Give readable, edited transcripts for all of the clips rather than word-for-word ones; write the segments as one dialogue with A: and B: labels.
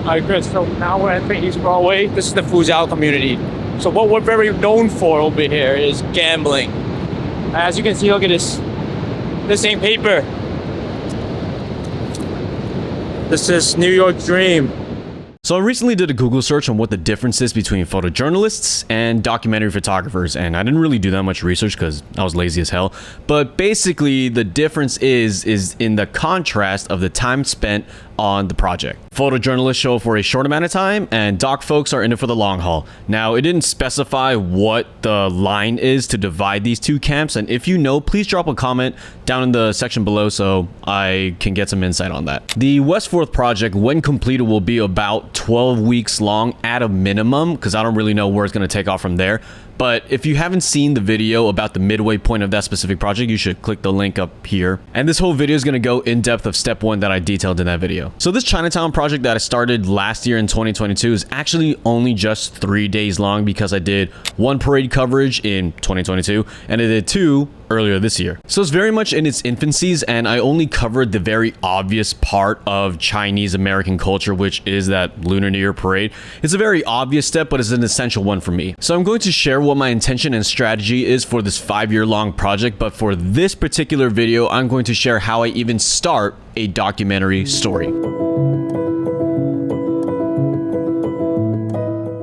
A: Alright, Chris, so now we're entering East Broadway. This is the Fuzhou community. So what we're very known for over here is gambling. As you can see, look at this. This ain't paper. This is New York Dream.
B: So I recently did a Google search on what the difference is between photojournalists and documentary photographers, and I didn't really do that much research because I was lazy as hell. But basically the difference is in the contrast of the time spent on the project. Photojournalists show up for a short amount of time and doc folks are in it for the long haul. Now, it didn't specify what the line is to divide these two camps, and if you know, please drop a comment down in the section below so I can get some insight on that. The West 4th project, when completed, will be about 12 weeks long at a minimum, because I don't really know where it's going to take off from there. But if you haven't seen the video about the midway point of that specific project, you should click the link up here. And this whole video is going to go in depth of step 1 that I detailed in that video. So this Chinatown project that I started last year in 2022 is actually only just 3 days long, because I did 1 parade coverage in 2022 and I did 2 earlier this year. So it's very much in its infancies, and I only covered the very obvious part of Chinese American culture, which is that Lunar New Year parade. It's a very obvious step, but it's an essential one for me. So I'm going to share what my intention and strategy is for this 5-year-long project, but for this particular video, I'm going to share how I even start a documentary story.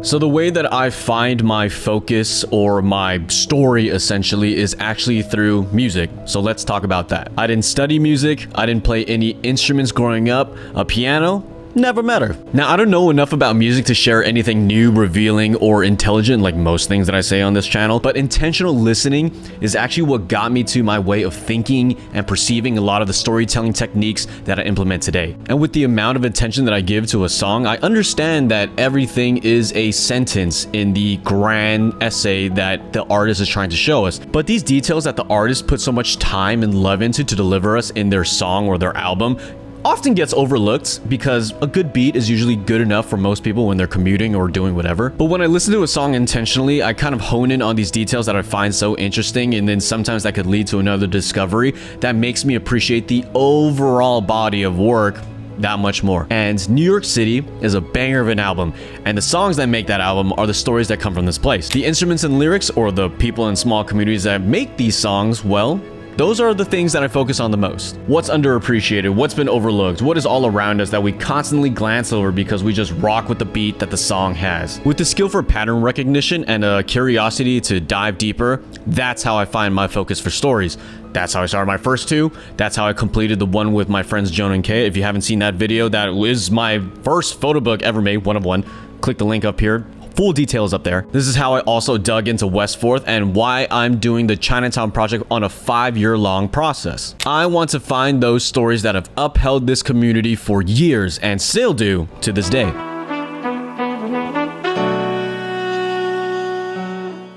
B: So the way that I find my focus or my story essentially is actually through music. So let's talk about that. I didn't study music. I didn't play any instruments growing up. A piano? Never met her. Now, I don't know enough about music to share anything new, revealing, or intelligent like most things that I say on this channel, but intentional listening is actually what got me to my way of thinking and perceiving a lot of the storytelling techniques that I implement today. And with the amount of attention that I give to a song, I understand that everything is a sentence in the grand essay that the artist is trying to show us. But these details that the artist put so much time and love into to deliver us in their song or their album often gets overlooked, because a good beat is usually good enough for most people when they're commuting or doing whatever. But when I listen to a song intentionally, I kind of hone in on these details that I find so interesting, and then sometimes that could lead to another discovery that makes me appreciate the overall body of work that much more. And New York City is a banger of an album, and the songs that make that album are the stories that come from this place. The instruments and lyrics, or the people in small communities that make these songs, well, those are the things that I focus on the most. What's underappreciated, what's been overlooked, what is all around us that we constantly glance over because we just rock with the beat that the song has. With the skill for pattern recognition and a curiosity to dive deeper, that's how I find my focus for stories. That's how I started my first 2. That's how I completed the one with my friends Joan and Kay. If you haven't seen that video, that is my first photo book ever made, 1 of 1. Click the link up here. Full details up there. This is how I also dug into West 4th and why I'm doing the Chinatown project on a 5-year-long process. I want to find those stories that have upheld this community for years and still do to this day.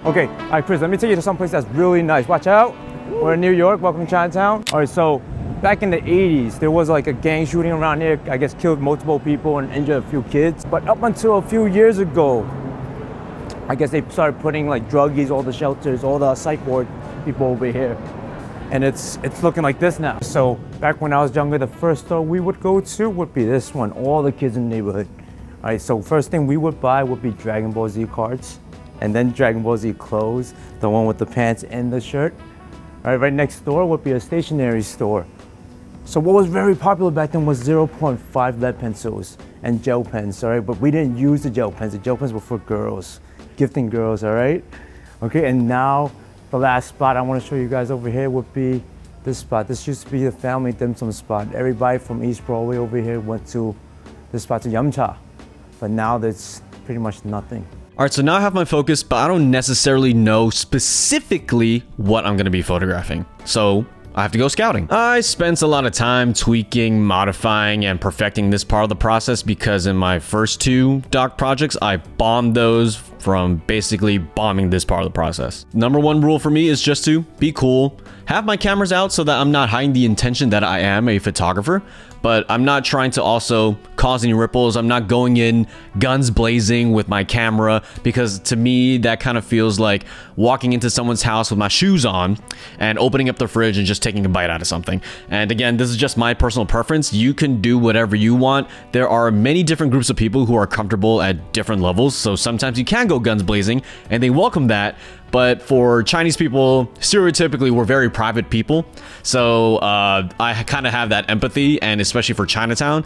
A: Okay, all right, Chris, let me take you to some place that's really nice. Watch out. We're in New York. Welcome to Chinatown. All right, so back in the 80s, there was like a gang shooting around here. I guess killed multiple people and injured a few kids. But up until a few years ago, I guess they started putting like druggies, all the shelters, all the psych ward people over here. And it's looking like this now. So back when I was younger, the first store we would go to would be this one, all the kids in the neighborhood. All right, so first thing we would buy would be Dragon Ball Z cards, and then Dragon Ball Z clothes, the one with the pants and the shirt. All right, right next door would be a stationery store. So what was very popular back then was 0.5 lead pencils and gel pens, all right? But we didn't use the gel pens. The gel pens were for girls, gifting girls, all right? Okay, and now the last spot I want to show you guys over here would be this spot. This used to be the family dim sum spot. Everybody from East Broadway over here went to this spot to Yumcha, but now there's pretty much nothing.
B: All right, so now I have my focus, but I don't necessarily know specifically what I'm going to be photographing. So I have to go scouting. I spent a lot of time tweaking, modifying, and perfecting this part of the process, because in my first 2 doc projects, I bombed those from basically bombing this part of the process. Number 1 rule for me is just to be cool, have my cameras out so that I'm not hiding the intention that I am a photographer, but I'm not trying to also cause any ripples. I'm not going in guns blazing with my camera, because to me that kind of feels like walking into someone's house with my shoes on and opening up the fridge and just taking a bite out of something. And again, this is just my personal preference. You can do whatever you want. There are many different groups of people who are comfortable at different levels, so sometimes you can go guns blazing and they welcome that. But for Chinese people, stereotypically, we're very private people. So I kind of have that empathy, and especially for Chinatown,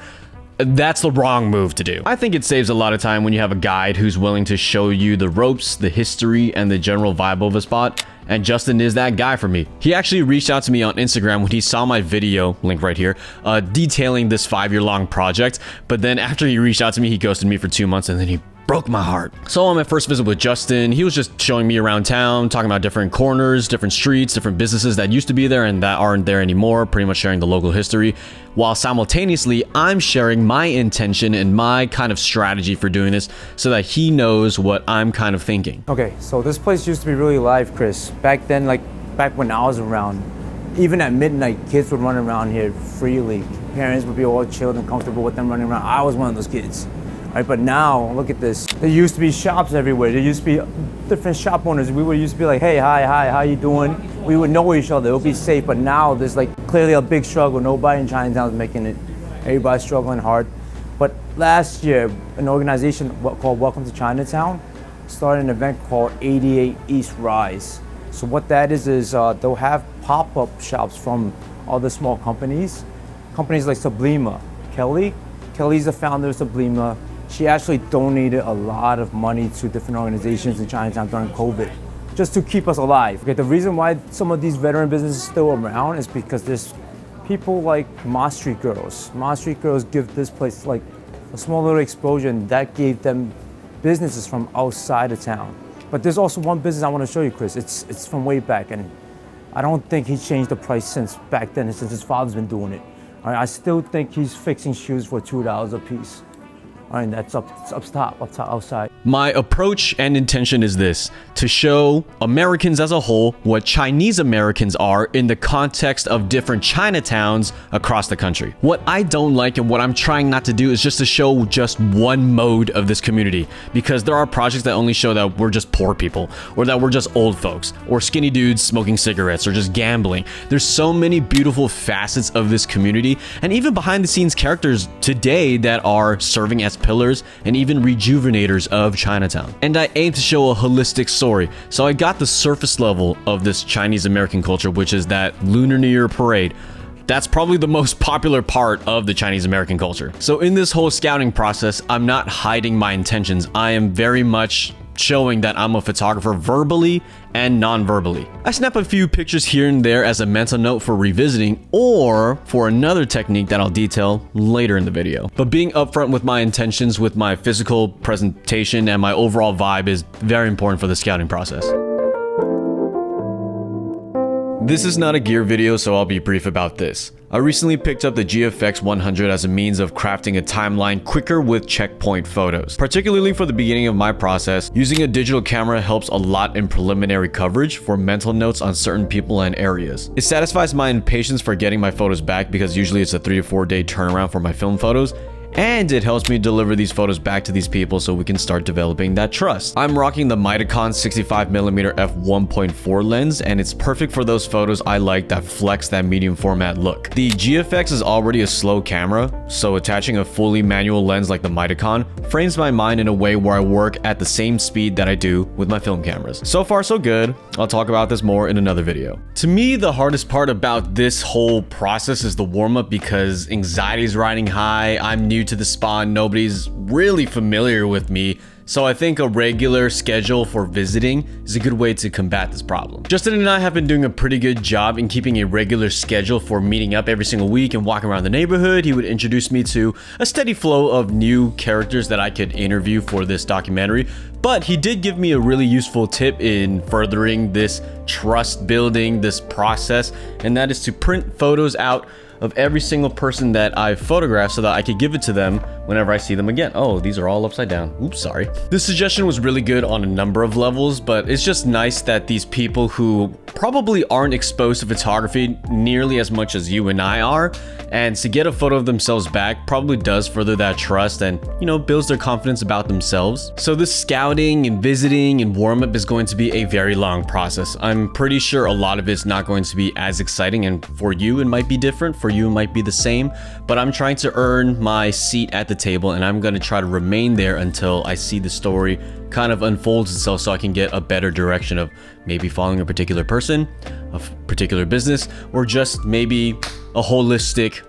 B: that's the wrong move to do. I think it saves a lot of time when you have a guide who's willing to show you the ropes, the history, and the general vibe of a spot. And Justin is that guy for me. He actually reached out to me on Instagram when he saw my video, link right here, detailing this 5-year-long project. But then after he reached out to me, he ghosted me for 2 months, and then he broke my heart. So on my first visit with Justin, he was just showing me around town, talking about different corners, different streets, different businesses that used to be there and that aren't there anymore, pretty much sharing the local history, while simultaneously I'm sharing my intention and my kind of strategy for doing this so that he knows what I'm kind of thinking.
A: Okay, so this place used to be really live, Chris. Back then, like back when I was around, even at midnight, kids would run around here freely. Parents would be all chilled and comfortable with them running around. I was one of those kids. Right, but now, look at this. There used to be shops everywhere. There used to be different shop owners. We would used to be like, hey, hi, how you doing? We would know each other. It would be safe. But now there's like clearly a big struggle. Nobody in Chinatown is making it. Everybody's struggling hard. But last year, an organization called Welcome to Chinatown started an event called 88 East Rise. So what that is they'll have pop-up shops from other small companies. Companies like Sublima. Kelly's the founder of Sublima. She actually donated a lot of money to different organizations in Chinatown during COVID, just to keep us alive. Okay, the reason why some of these veteran businesses are still around is because there's people like Mott Street Girls. Mott Street Girls give this place like a small little explosion that gave them businesses from outside of town. But there's also one business I want to show you, Chris. It's from way back, and I don't think he's changed the price since back then, since his father's been doing it. All right, I still think he's fixing shoes for $2 a piece. All right, that's outside.
B: My approach and intention is this: to show Americans as a whole what Chinese Americans are in the context of different Chinatowns across the country. What I don't like and what I'm trying not to do is just to show just one mode of this community, because there are projects that only show that we're just poor people, or that we're just old folks, or skinny dudes smoking cigarettes, or just gambling. There's so many beautiful facets of this community, and even behind the scenes characters today that are serving as pillars and even rejuvenators of Chinatown. And I aim to show a holistic story, so I got the surface level of this Chinese American culture, which is that Lunar New Year parade. That's probably the most popular part of the Chinese American culture. So in this whole scouting process, I'm not hiding my intentions. I am very much showing that I'm a photographer verbally and non-verbally. I snap a few pictures here and there as a mental note for revisiting, or for another technique that I'll detail later in the video. But being upfront with my intentions with my physical presentation and my overall vibe is very important for the scouting process. This is not a gear video, so I'll be brief about this. I recently picked up the GFX 100 as a means of crafting a timeline quicker with checkpoint photos. Particularly for the beginning of my process, using a digital camera helps a lot in preliminary coverage for mental notes on certain people and areas. It satisfies my impatience for getting my photos back, because usually it's a 3 to 4 day turnaround for my film photos, and it helps me deliver these photos back to these people so we can start developing that trust. I'm rocking the Mitacon 65mm f1.4 lens, and it's perfect for those photos I like that flex that medium format look. The GFX is already a slow camera, so attaching a fully manual lens like the Mitacon frames my mind in a way where I work at the same speed that I do with my film cameras. So far so good. I'll talk about this more in another video. To me, the hardest part about this whole process is the warm-up, because anxiety is riding high. I'm new to the spot, nobody's really familiar with me, so I think a regular schedule for visiting is a good way to combat this problem. Justin and I have been doing a pretty good job in keeping a regular schedule for meeting up every single week and walking around the neighborhood. He would introduce me to a steady flow of new characters that I could interview for this documentary, but he did give me a really useful tip in furthering this trust building, this process, and that is to print photos out of every single person that I've photographed so that I could give it to them whenever I see them again. Oh, these are all upside down. Oops, sorry. This suggestion was really good on a number of levels, but it's just nice that these people who probably aren't exposed to photography nearly as much as you and I are, and to get a photo of themselves back probably does further that trust and, you know, builds their confidence about themselves. So this scouting and visiting and warm-up is going to be a very long process. I'm pretty sure a lot of it's not going to be as exciting, and for you it might be different, for you it might be the same, but I'm trying to earn my seat at the table, and I'm going to try to remain there until I see the story kind of unfolds itself, so I can get a better direction of maybe following a particular person, a particular business, or just maybe a holistic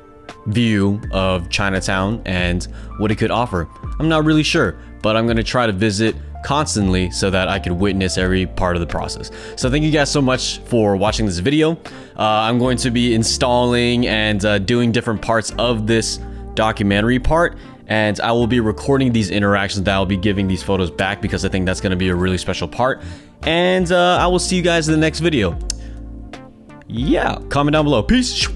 B: view of Chinatown and what it could offer. I'm not really sure, but I'm going to try to visit constantly so that I could witness every part of the process. So thank you guys so much for watching this video. I'm going to be installing and doing different parts of this documentary part, and I will be recording these interactions that I'll be giving these photos back, because I think that's going to be a really special part. And I will see you guys in the next video. Yeah, comment down below. Peace.